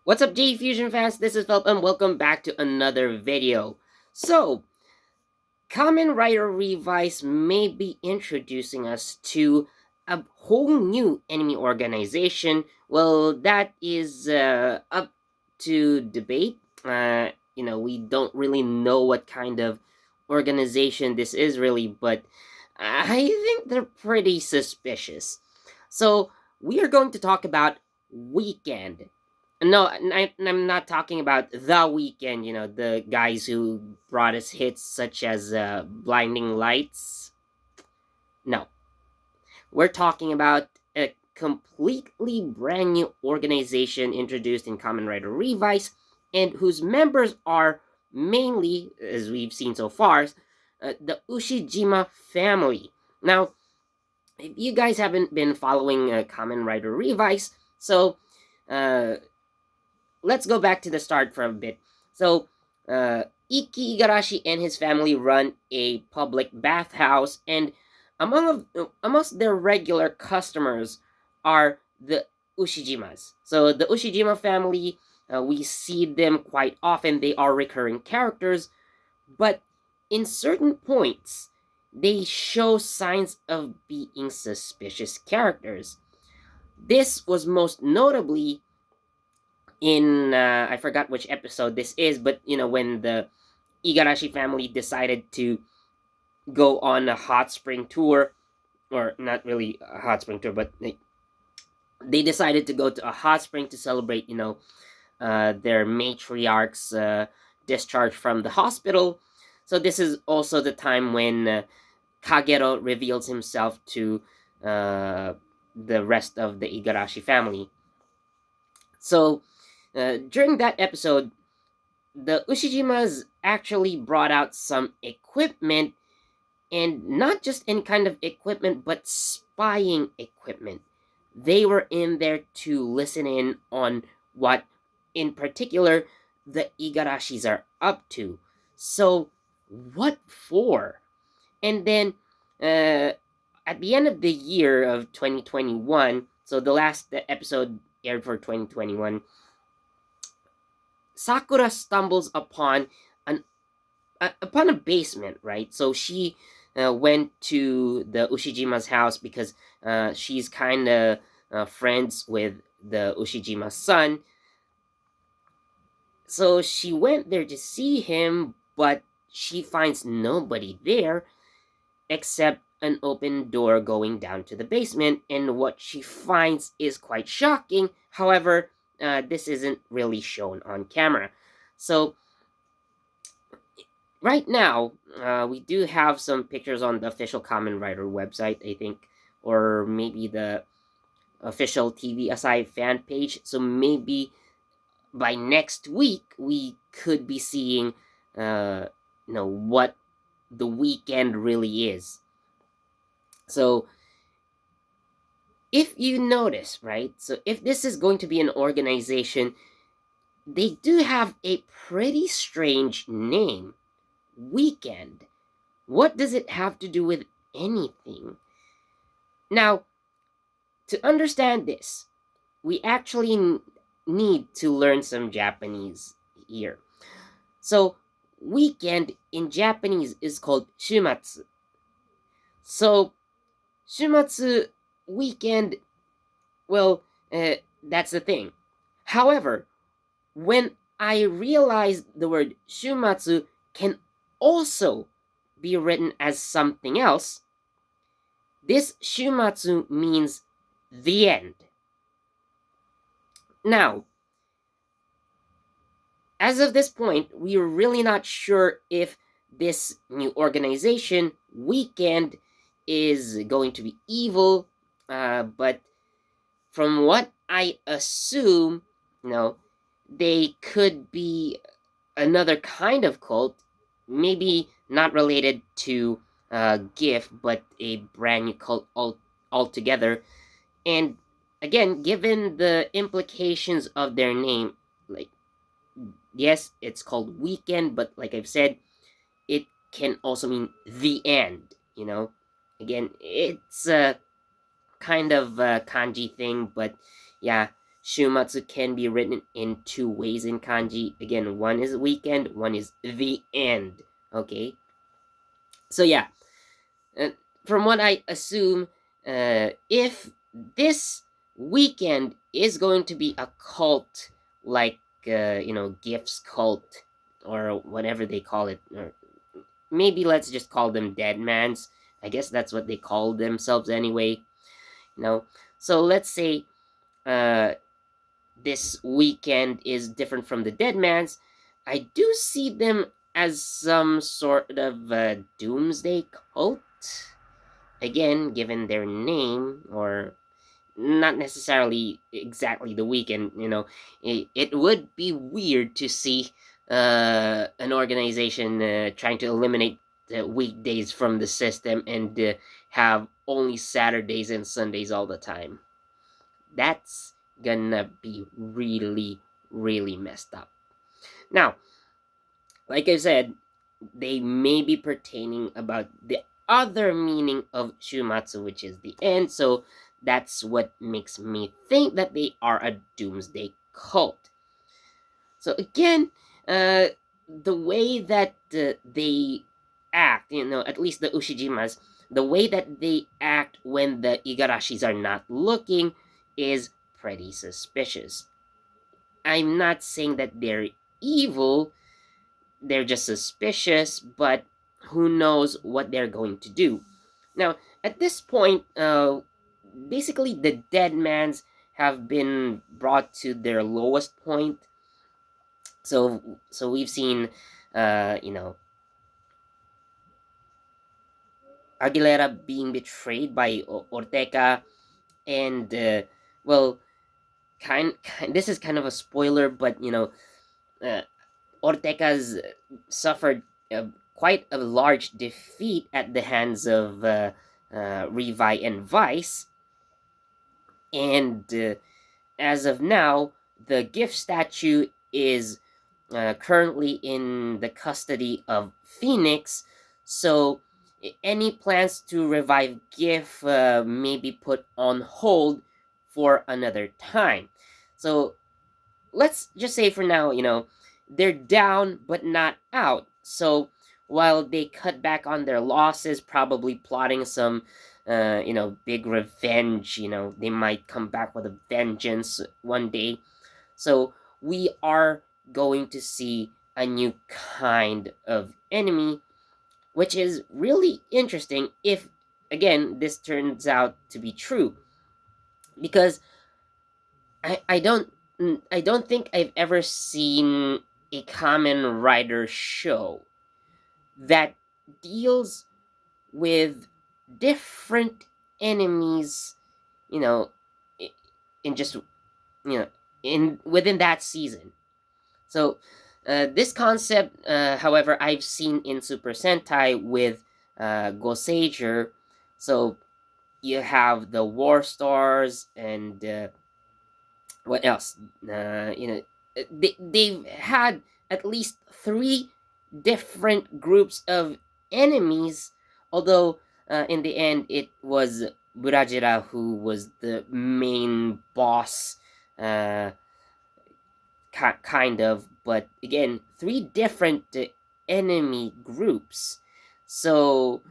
What's up, JEFusion fans? This is Philip, and welcome back to another video. So, Kamen Rider Revice may be introducing us to a whole new enemy organization. Well, that is up to debate. We don't really know what kind of organization this is really, but I think they're pretty suspicious. So, we are going to talk about Weekend. No, I'm not talking about the Weekend, the guys who brought us hits such as Blinding Lights. No, we're talking about a completely brand new organization introduced in Kamen Rider Revice, and whose members are mainly, as we've seen so far, the Ushijima family. Now, if you guys haven't been following Kamen Rider Revice, so uh, let's go back to the start for a bit. So, Iki Igarashi and his family run a public bathhouse, and amongst their regular customers are the Ushijimas. So, the Ushijima family, we see them quite often. They are recurring characters, but in certain points, they show signs of being suspicious characters. This was most notably in I forgot which episode this is, but when the Igarashi family decided to go on a hot spring tour, or not really a hot spring tour, but they decided to go to a hot spring to celebrate, their matriarch's discharge from the hospital. So this is also the time when Kagero reveals himself to the rest of the Igarashi family. So during that episode, the Ushijimas actually brought out some equipment, and not just any kind of equipment, but spying equipment. They were in there to listen in on what, in particular, the Igarashis are up to. So, what for? And then, at the end of the year of 2021, so the last episode aired for 2021, Sakura stumbles an upon a basement, right? So she went to the Ushijima's house because she's kind of friends with the Ushijima's son. So she went there to see him, but she finds nobody there except an open door going down to the basement. And what she finds is quite shocking. However, this isn't really shown on camera. So right now, we do have some pictures on the official Kamen Rider website, I think, or maybe the official TV Asai fan page. So maybe by next week we could be seeing, what the weekend really is. So if you notice, right? So if this is going to be an organization, they do have a pretty strange name, Weekend. What does it have to do with anything? Now, to understand this, we actually need to learn some Japanese here. So, weekend in Japanese is called shumatsu. So, shumatsu, weekend, well, that's the thing. However, when I realized the word shumatsu can also be written as something else, this shumatsu means the end. Now, as of this point, we're really not sure if this new organization, Weekend, is going to be evil, but from what I assume, they could be another kind of cult, maybe not related to GIF, but a brand new cult altogether. And again, given the implications of their name, like, yes, it's called Weekend, but like I've said, it can also mean the end. Again, it's a kind of a kanji thing, but yeah, Shumatsu can be written in two ways in kanji. Again, one is weekend, one is the end. Okay? So yeah, from what I assume, if this weekend is going to be a cult, like gifts cult or whatever they call it, or maybe let's just call them Deadmans. I guess that's what they call themselves anyway. So let's say uh, this weekend is different from the Deadmans. I do see them as some sort of doomsday cult. Again, given their name, or not necessarily exactly the weekend, it would be weird to see an organization trying to eliminate the weekdays from the system and have only Saturdays and Sundays all the time. That's gonna be really, really messed up. Now, like I said, they may be pertaining about the other meaning of Shumatsu, which is the end. So that's what makes me think that they are a doomsday cult. So again, the way that they act, at least the Ushijimas, the way that they act when the Igarashis are not looking is pretty suspicious. I'm not saying that they're evil, they're just suspicious, but who knows what they're going to do. Now, at this point, basically the Deadmans have been brought to their lowest point. So we've seen, Aguilera being betrayed by Ortega, and well, this is kind of a spoiler, but uh, Ortega's suffered quite a large defeat at the hands of Revice and Vice, and as of now, the gift statue is currently in the custody of Phoenix, so any plans to revive GIF may be put on hold for another time. So let's just say for now, they're down but not out. So while they cut back on their losses, probably plotting some, big revenge, they might come back with a vengeance one day. So we are going to see a new kind of enemy, which is really interesting if, again, this turns out to be true. Because I don't think I've ever seen a Kamen Rider show that deals with different enemies, you know, in just in within that season. So this concept, however, I've seen in Super Sentai with Gosager. So you have the War Stars and what else? They've had at least three different groups of enemies, although in the end it was Burajira who was the main boss, kind of. But again, three different enemy groups. So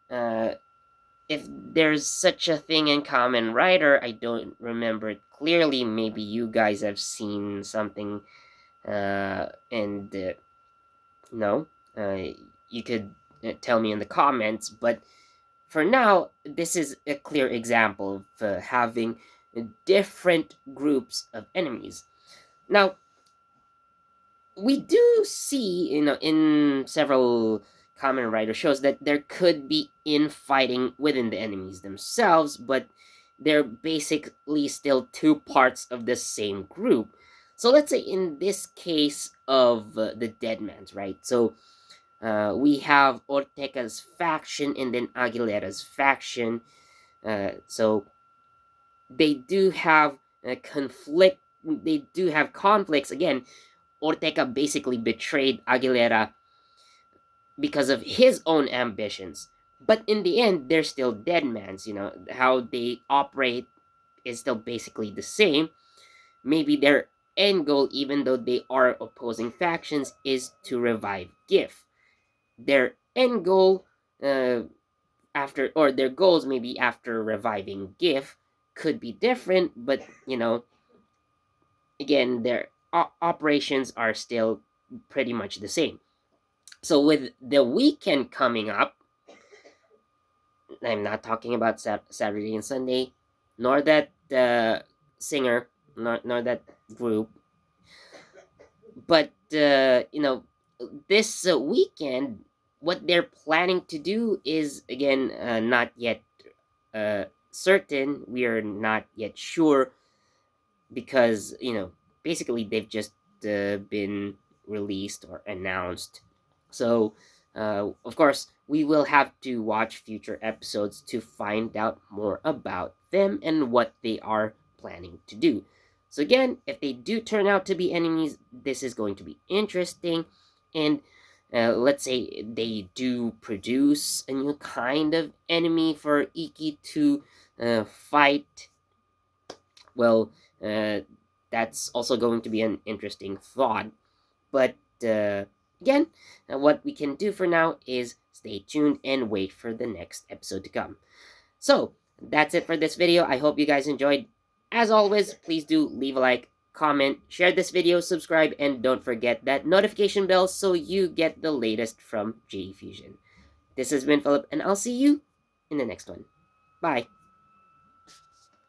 if there's such a thing in Kamen Rider, I don't remember it clearly. Maybe you guys have seen something, and no, you could tell me in the comments. But for now, this is a clear example of having different groups of enemies. Now, we do see, in several Kamen Rider shows that there could be infighting within the enemies themselves, but they're basically still two parts of the same group. So let's say in this case of the Deadmans, right? So we have Ortega's faction and then Aguilera's faction. So they do have a conflict. They do have conflicts. Again, Ortega basically betrayed Aguilera because of his own ambitions. But in the end, they're still Deadmans. How they operate is still basically the same. maybe their end goal, even though they are opposing factions, is to revive GIF. Their end goal after, or their goals maybe after reviving GIF could be different, but again, their operations are still pretty much the same. So with the weekend coming up, I'm not talking about Saturday and Sunday, nor that singer, nor that group, but this weekend, what they're planning to do is again not yet certain. We are not yet sure because basically they've just been released or announced. So of course we will have to watch future episodes to find out more about them and what they are planning to do. So again, if they do turn out to be enemies, this is going to be interesting. And let's say they do produce a new kind of enemy for Iki to fight. Well, that's also going to be an interesting thought. But again, what we can do for now is stay tuned and wait for the next episode to come. So that's it for this video. I hope you guys enjoyed. As always, please do leave a like, comment, share this video, subscribe, and don't forget that notification bell so you get the latest from JEFusion. This has been Philip, and I'll see you in the next one. Bye.